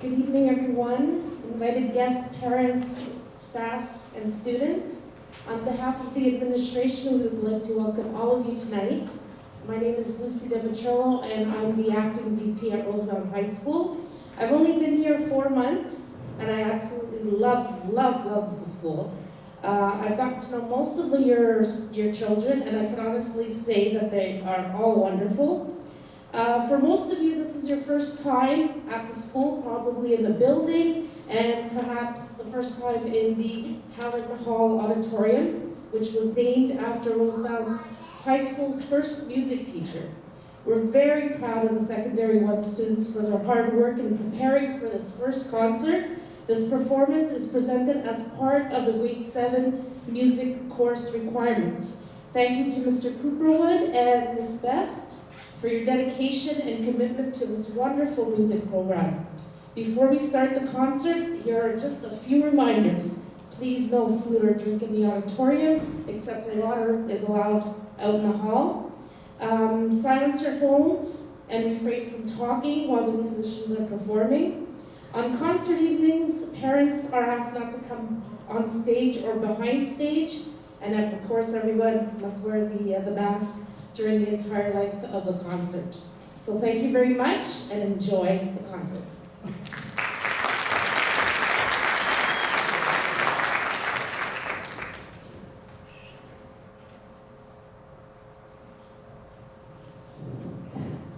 Good evening, everyone, invited guests, parents, staff, and students. On behalf of the administration, we would like to welcome all of you tonight. My name is Lucy DeVitrello, and I'm the acting VP at Rosemount High School. I've only been here 4 months, and I absolutely love the school. I've gotten to know most of your children, and I can honestly say that they are all wonderful. For most of you, this is your first time at the school, probably in the building, and perhaps the first time in the Hall auditorium, which was named after Rosemount's High School's first music teacher. We're very proud of the Secondary 1 students for their hard work in preparing for this first concert. This performance is presented as part of the Grade 7 music course requirements. Thank you to Mr. Cooperwood and Ms. Best for your dedication and commitment to this wonderful music program. Before we start the concert, here are just a few reminders. Please no food or drink in the auditorium, except water is allowed out in the hall. Silence your phones and refrain from talking while the musicians are performing. On concert evenings, parents are asked not to come on stage or behind stage, and of course everyone must wear the mask during the entire length of the concert. So thank you very much and enjoy the concert.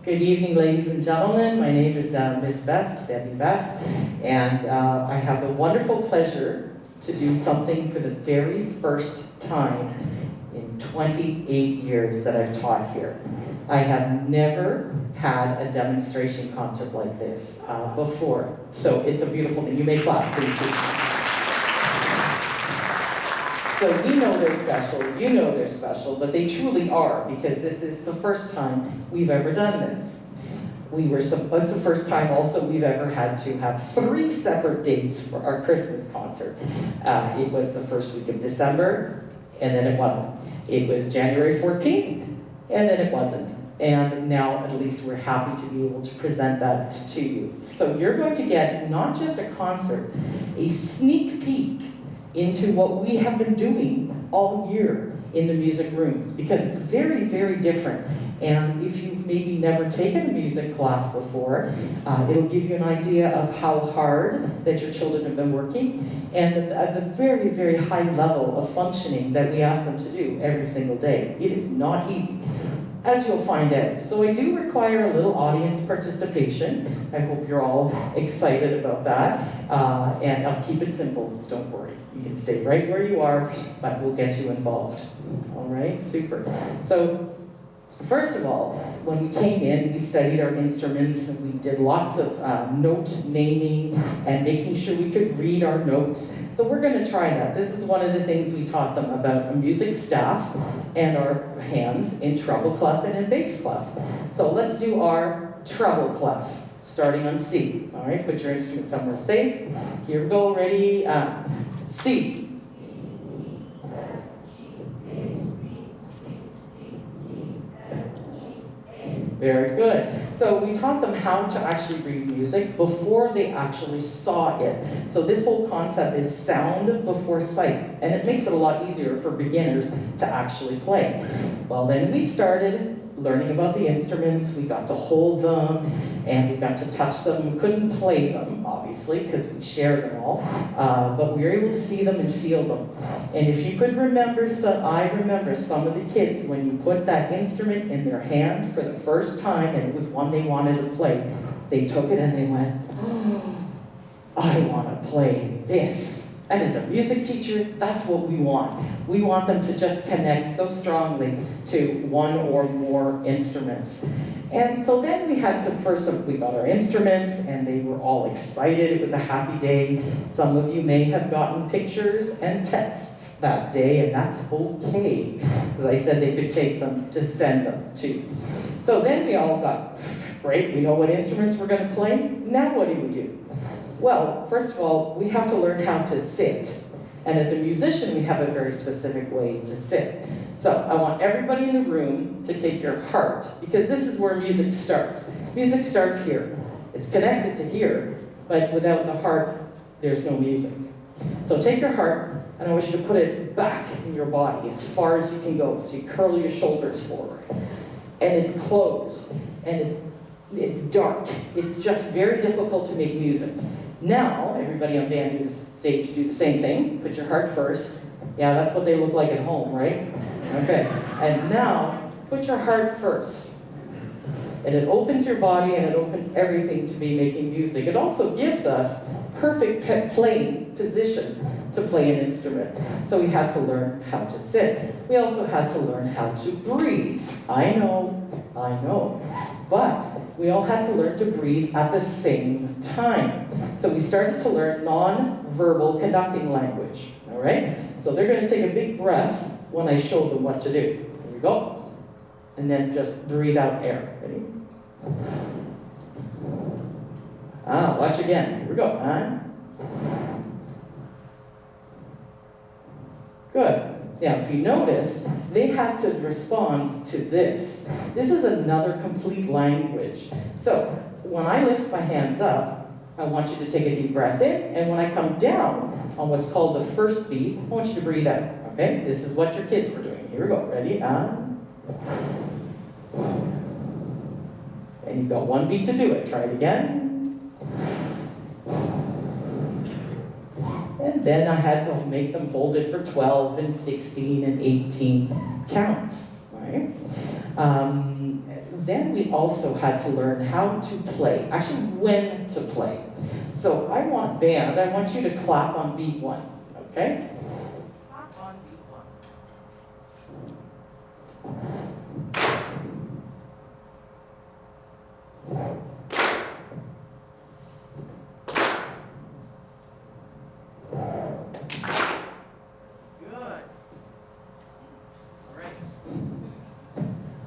Good evening, ladies and gentlemen. My name is Ms. Best, Debbie Best, and I have the wonderful pleasure to do something for the very first time in 28 years that I've taught here. I have never had a demonstration concert like this before, so it's a beautiful thing. You may clap, please. So you know they're special, but they truly are, because this is the first time we've ever done this. It's the first time also we've ever had to have 3 separate dates for our Christmas concert. It was the first week of December, and then it wasn't. It was January 14th, and then it wasn't. And now at least we're happy to be able to present that to you. So you're going to get not just a concert, a sneak peek into what we have been doing all year in the music rooms, because it's very, very different. And if you've maybe never taken a music class before, it'll give you an idea of how hard that your children have been working, and the very, very high level of functioning that we ask them to do every single day. It is not easy, as you'll find out. So I do require a little audience participation. I hope you're all excited about that. And I'll keep it simple, don't worry. You can stay right where you are, but we'll get you involved. All right, super. So first of all, when we came in, we studied our instruments, and we did lots of note naming and making sure we could read our notes. So we're going to try that. This is one of the things we taught them about a music staff and our hands in treble clef and in bass clef. So let's do our treble clef, starting on C. All right, put your instrument somewhere safe. Here we go, ready, C. Very good. So we taught them how to actually read music before they actually saw it. So this whole concept is sound before sight, and it makes it a lot easier for beginners to actually play. Well, then we started learning about the instruments. We got to hold them, and we got to touch them. We couldn't play them, obviously, because we shared them all, but we were able to see them and feel them. And if you could remember, I remember some of the kids, when you put that instrument in their hand for the first time, and it was one they wanted to play, they took it and they went, oh, I want to play this. And as a music teacher, that's what we want. We want them to just connect so strongly to one or more instruments. And so then we had to, we got our instruments, and they were all excited. It was a happy day. Some of you may have gotten pictures and texts that day, and that's okay, because I said they could take them to send them to. So then we all got, great, we know what instruments we're going to play. Now what do? Well, first of all, we have to learn how to sit. And as a musician, we have a very specific way to sit. So I want everybody in the room to take your heart, because this is where music starts. Music starts here. It's connected to here, but without the heart, there's no music. So take your heart, and I want you to put it back in your body as far as you can go. So you curl your shoulders forward. And it's closed, and it's dark. It's just very difficult to make music. Now, everybody on band stage do the same thing. Put your heart first. Yeah, that's what they look like at home, right? Okay. And now, put your heart first. And it opens your body, and it opens everything to be making music. It also gives us perfect playing position to play an instrument. So we had to learn how to sit. We also had to learn how to breathe. I know. But we all had to learn to breathe at the same time. So we started to learn non-verbal conducting language, all right? So they're going to take a big breath when I show them what to do. Here we go. And then just breathe out air. Ready? Watch again. Here we go. Good. Now, if you noticed, they had to respond to this. This is another complete language. So, when I lift my hands up, I want you to take a deep breath in, and when I come down on what's called the first beat, I want you to breathe out. Okay? This is what your kids were doing. Here we go. Ready? And you've got one beat to do it. Try it again. And then I had to make them hold it for 12 and 16 and 18 counts, right? Then we also had to learn how to play, actually when to play. So I want you to clap on beat 1, okay? Clap on beat 1.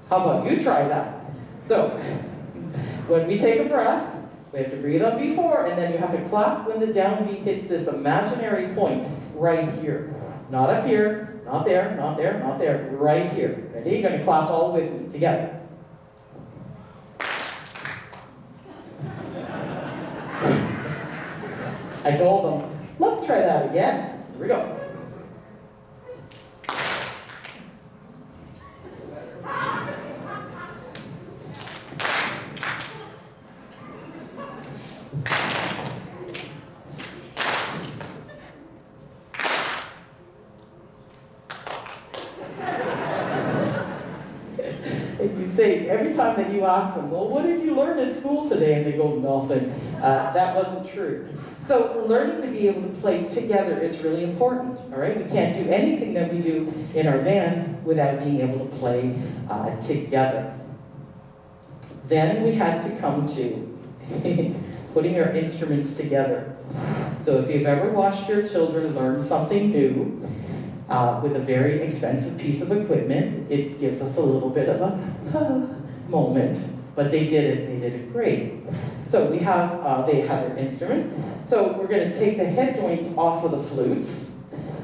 How about you try that? So, when we take a breath, we have to breathe on B4, and then you have to clap when the downbeat hits this imaginary point right here. Not up here, not there, not there, not there, right here. Ready? You're going to clap all with me together. I told them, let's try that again. Here we go. Say, every time that you ask them, well, what did you learn at school today? And they go, nothing. That wasn't true. So learning to be able to play together is really important, all right? We can't do anything that we do in our band without being able to play together. Then we had to come to putting our instruments together. So if you've ever watched your children learn something new, with a very expensive piece of equipment, it gives us a little bit of a moment, but they did it great. So we have, they have their instrument. So we're going to take the head joints off of the flutes.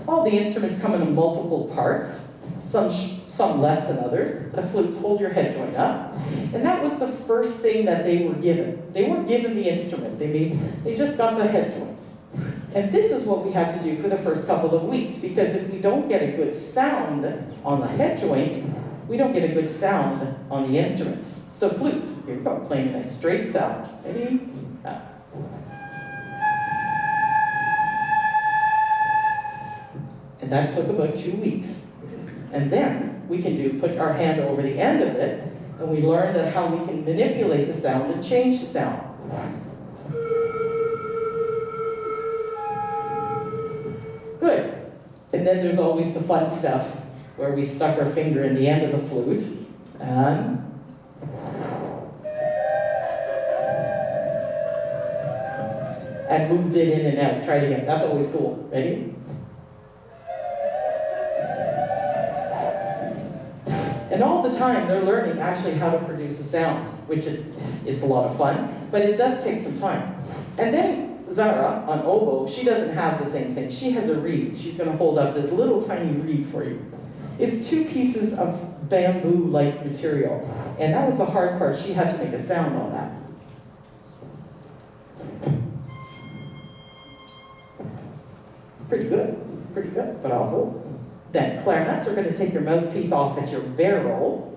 All the instruments come in multiple parts, some less than others. The flutes hold your head joint up. And that was the first thing that they were given. They weren't given the instrument, they just got the head joints. And this is what we had to do for the first couple of weeks, because if we don't get a good sound on the head joint, we don't get a good sound on the instruments. So flutes, here we go, playing a nice straight sound. Ready? And that took about 2 weeks. And then we can put our hand over the end of it, and we learned that how we can manipulate the sound and change the sound. Good. And then there's always the fun stuff where we stuck our finger in the end of the flute and moved it in and out. Try it again. That's always cool. Ready? And all the time they're learning actually how to produce a sound, which it's a lot of fun, but it does take some time. And then Zara, on oboe, she doesn't have the same thing. She has a reed. She's going to hold up this little tiny reed for you. It's 2 pieces of bamboo-like material. And that was the hard part. She had to make a sound on that. Pretty good, bravo. Then clarinets are going to take your mouthpiece off at your barrel.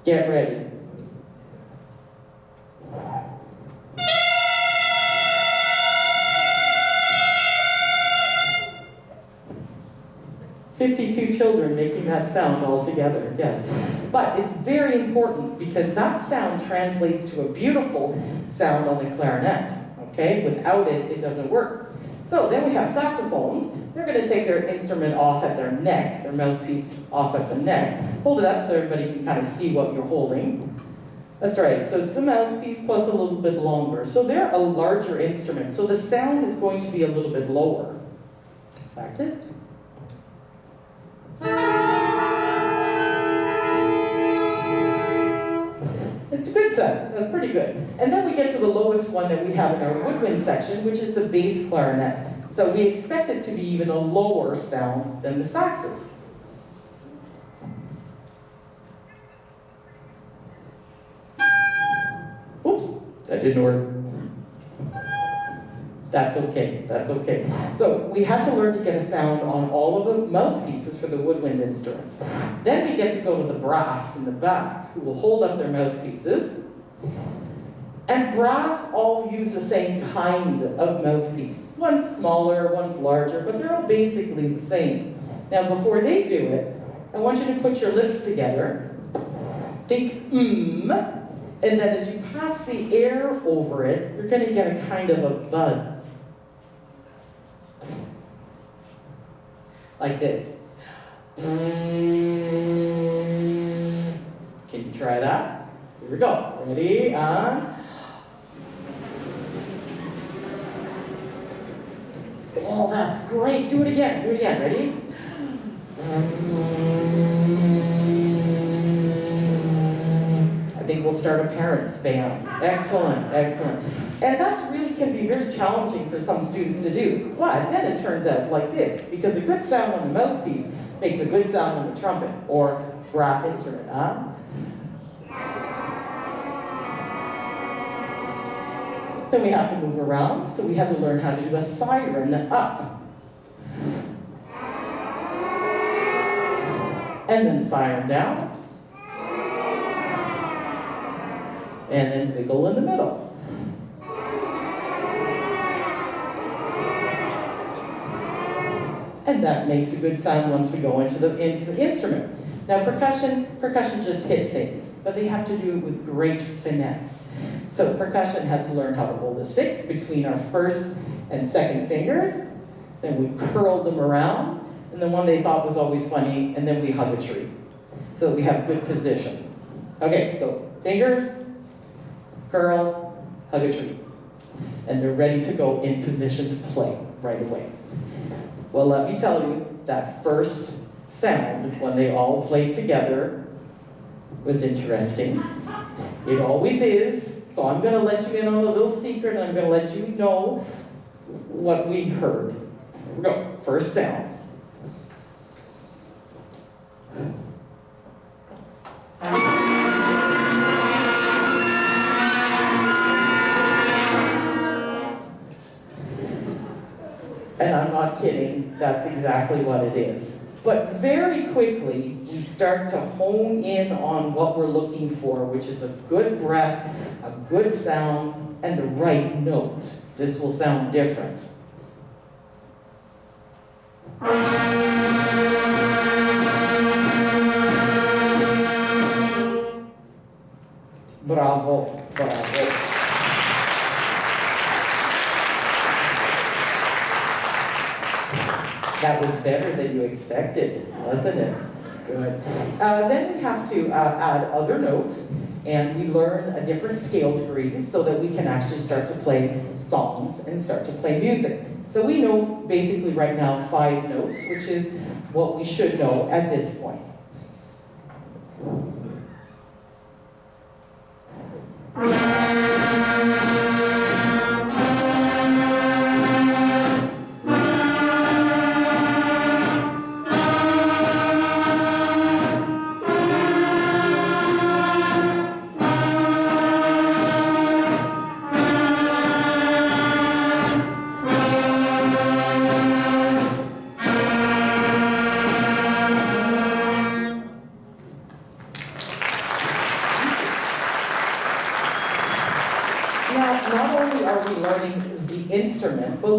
Get ready. "52 children making that sound all together," yes. But it's very important because that sound translates to a beautiful sound on the clarinet, okay? Without it, it doesn't work. So then we have saxophones. They're going to take their instrument off at their neck, their mouthpiece off at the neck. Hold it up so everybody can kind of see what you're holding. That's right, so it's the mouthpiece plus a little bit longer. So they're a larger instrument, so the sound is going to be a little bit lower. Saxes. It's a good sound, that's pretty good. And then we get to the lowest one that we have in our woodwind section, which is the bass clarinet. So we expect it to be even a lower sound than the saxes. Oops, that didn't work. That's okay, that's okay. So we have to learn to get a sound on all of the mouthpieces for the woodwind instruments. Then we get to go to the brass in the back, who will hold up their mouthpieces. And brass all use the same kind of mouthpiece. One's smaller, one's larger, but they're all basically the same. Now before they do it, I want you to put your lips together, think and then as you pass the air over it, you're going to get a kind of a bud. Like this. Can you try that? Here we go. Ready? Oh, that's great. Do it again. Do it again. Ready? I think we'll start a parents band. Excellent, excellent. And that really can be very challenging for some students to do. But then it turns out like this, because a good sound on the mouthpiece makes a good sound on the trumpet or brass instrument. Then we have to move around, so we have to learn how to do a siren up. And then siren down. And then wiggle in the middle. And that makes a good sound once we go into the instrument. Now percussion just hit things, but they have to do it with great finesse. So percussion had to learn how to hold the sticks between our first and second fingers, then we curled them around, and then one they thought was always funny, and then we hug a tree. So that we have good position. Okay, so fingers, curl, hug a tree. And they're ready to go in position to play right away. Well, let me tell you, that first sound, when they all played together, was interesting. It always is, so I'm going to let you in on a little secret, and I'm going to let you know what we heard. Here we go, first sounds. And I'm not kidding, that's exactly what it is. But very quickly, we start to hone in on what we're looking for, which is a good breath, a good sound, and the right note. This will sound different. Bravo, bravo. That was better than you expected, wasn't it? Good. Then we have to add other notes, and we learn a different scale degrees so that we can actually start to play songs and start to play music. So we know basically right now 5 notes, which is what we should know at this point.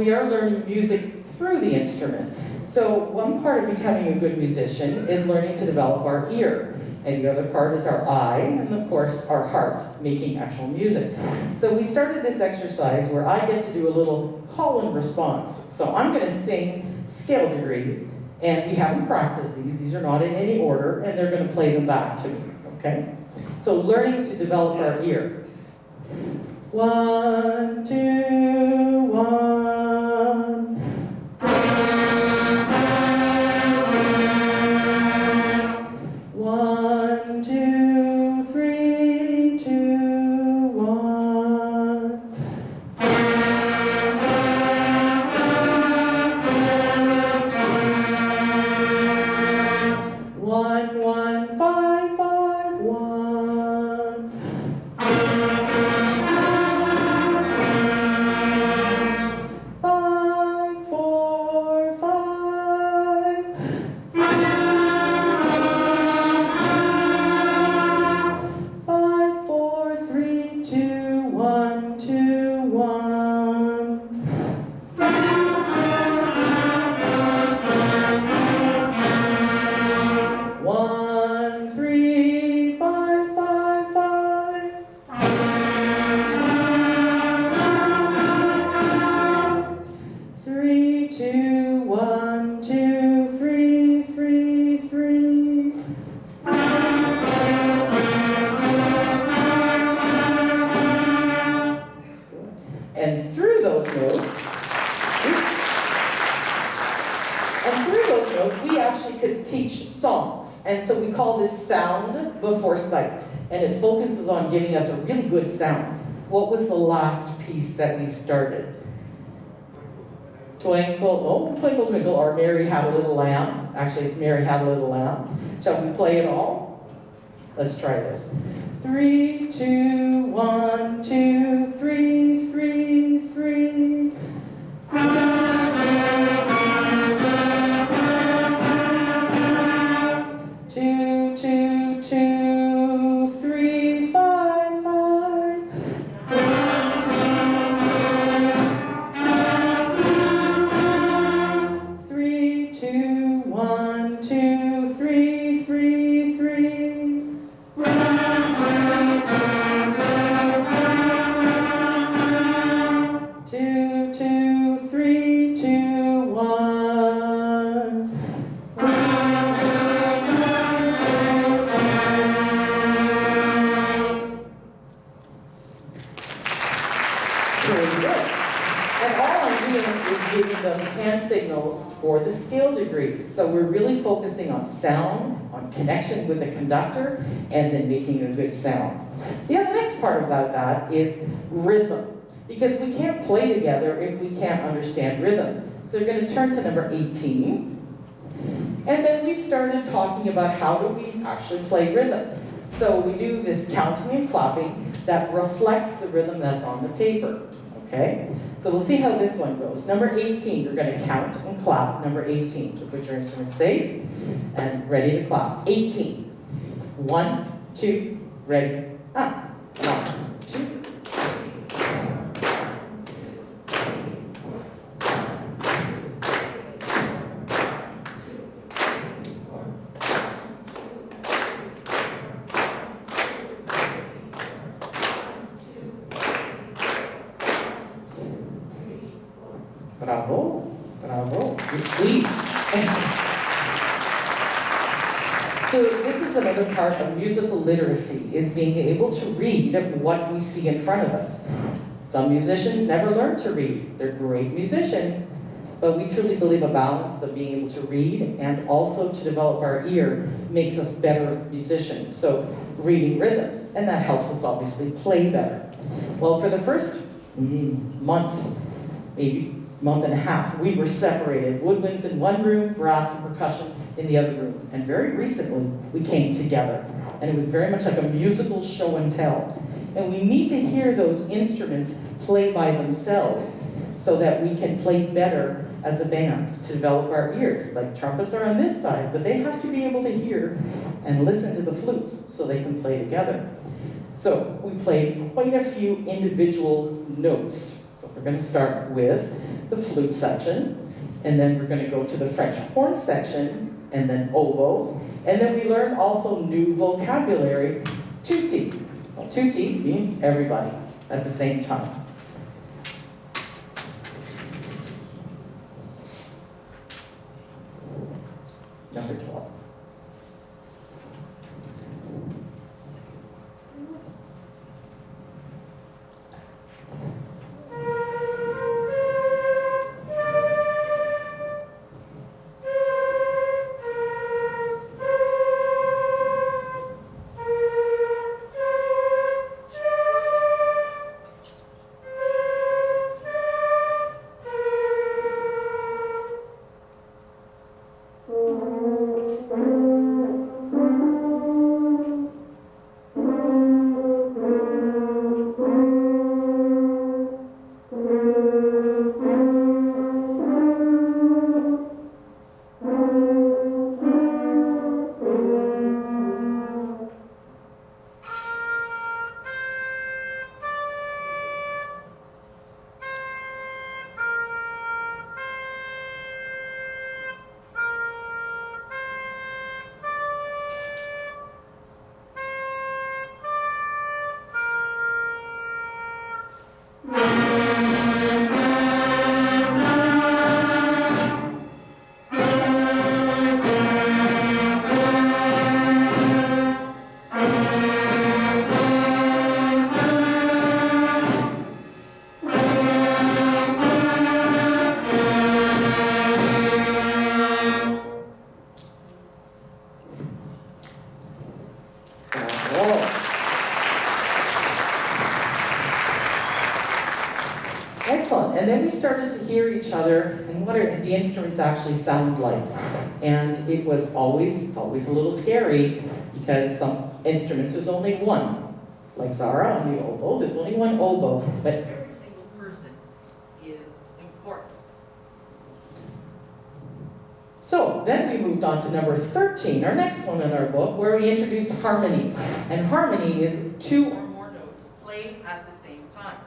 we are learning music through the instrument. So one part of becoming a good musician is learning to develop our ear. And the other part is our eye, and of course, our heart, making actual music. So we started this exercise where I get to do a little call and response. So I'm gonna sing scale degrees, and we haven't practiced these. These are not in any order, and they're gonna play them back to me, okay? So learning to develop our ear. 1, 2, 1. 1, 2, 3, 2, 1. 1, 1, 5, 5, 1. 5, 4, 5. 5, 4, 3, 2, 1, 2, 1. 1, 3, 5, 5, 5. 3, 2, 1, 2, 3, 3, 3. And through those notes, we actually could teach songs. And so we call this sound before sight. And it focuses on giving us a really good sound. What was the last piece that we started? Twinkle, twinkle, or Mary Had a Little Lamb. Actually, it's Mary Had a Little Lamb. Shall we play it all? Let's try this. 3, 2, 1, 2, 3, 3, 3. 2, 2, 2, 3, 5, 5. 3, 2, 1, 2, 3, 3, 3. 2, 2, 3, 2, 1. Very good. And all I'm doing is giving them hand signals for the scale degrees. So we're really focusing on sound, on connection with the conductor, and then making a good sound. The other next part about that is rhythm. Because we can't play together if we can't understand rhythm. So we're going to turn to number 18. And then we started talking about how do we actually play rhythm. So we do this counting and clapping that reflects the rhythm that's on the paper. Okay? So we'll see how this one goes. Number 18, we're going to count and clap number 18. So put your instrument safe and ready to clap. 18. 1, 2, ready, up. 1, 2. Bravo, bravo, please. So this is another part of musical literacy, is being able to read what we see in front of us. Some musicians never learn to read. They're great musicians, but we truly believe a balance of being able to read and also to develop our ear makes us better musicians. So reading rhythms, and that helps us obviously play better. Well, for the first month, maybe month and a half, we were separated. Woodwinds in one room, brass and percussion in the other room. And very recently, we came together. And it was very much like a musical show and tell. And we need to hear those instruments play by themselves so that we can play better as a band to develop our ears. Like trumpets are on this side, but they have to be able to hear and listen to the flutes so they can play together. So we played quite a few individual notes. So So we're going to start with the flute section, and then we're going to go to the French horn section, and then oboe, and then we learn also new vocabulary, tutti. Well, tutti means everybody at the same time. Number 12. Excellent, and then we started to hear each other and what the instruments actually sound like. And it's always a little scary because some instruments there's only one. Like Zara on the oboe, there's only one oboe, but every single person is important. So then we moved on to number 13, our next one in our book, where we introduced harmony. And harmony is two or more notes played at the same time.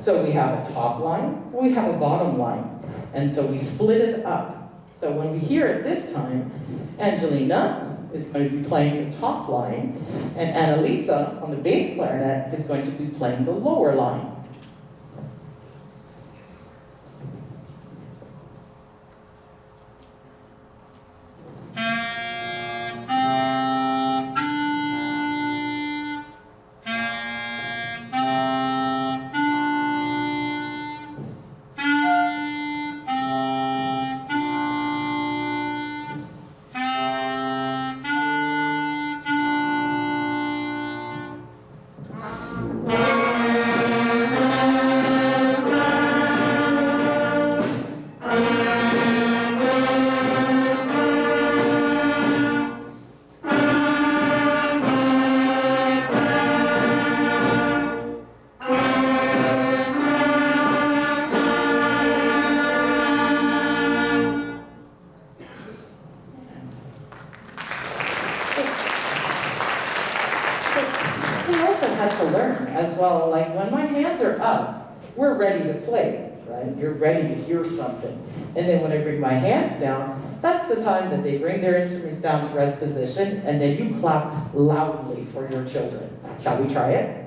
So we have a top line, and we have a bottom line. And so we split it up. So when we hear it this time, Angelina is going to be playing the top line, and Annalisa on the bass clarinet is going to be playing the lower line. To learn as well, like when my hands are up, we're ready to play, right? You're ready to hear something. And then when I bring my hands down, that's the time that they bring their instruments down to rest position, and then you clap loudly for your children. Shall we try it?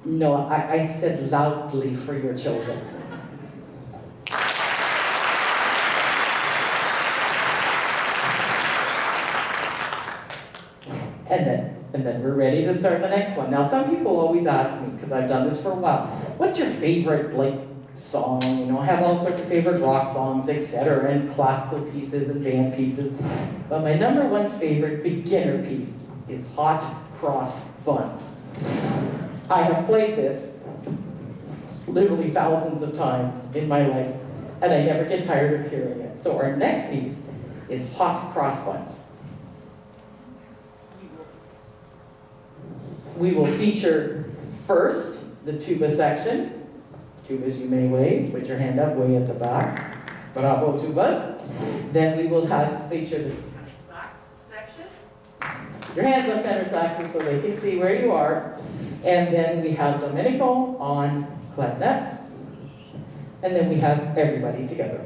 No, I said loudly for your children. And then we're ready to start the next one. Now, some people always ask me, because I've done this for a while, what's your favorite, song? You know, I have all sorts of favorite rock songs, etc., and classical pieces and band pieces. But my number one favorite beginner piece is Hot Cross Buns. I have played this literally thousands of times in my life, and I never get tired of hearing it. So our next piece is Hot Cross Buns. We will feature first the tuba section. Tubas you may wave, put your hand up way at the back. Bravo, tubas. Then we will feature the sax section. your hands up, tenor saxes, so they can see where you are. And then we have Domenico on clarinet. And then we have everybody together.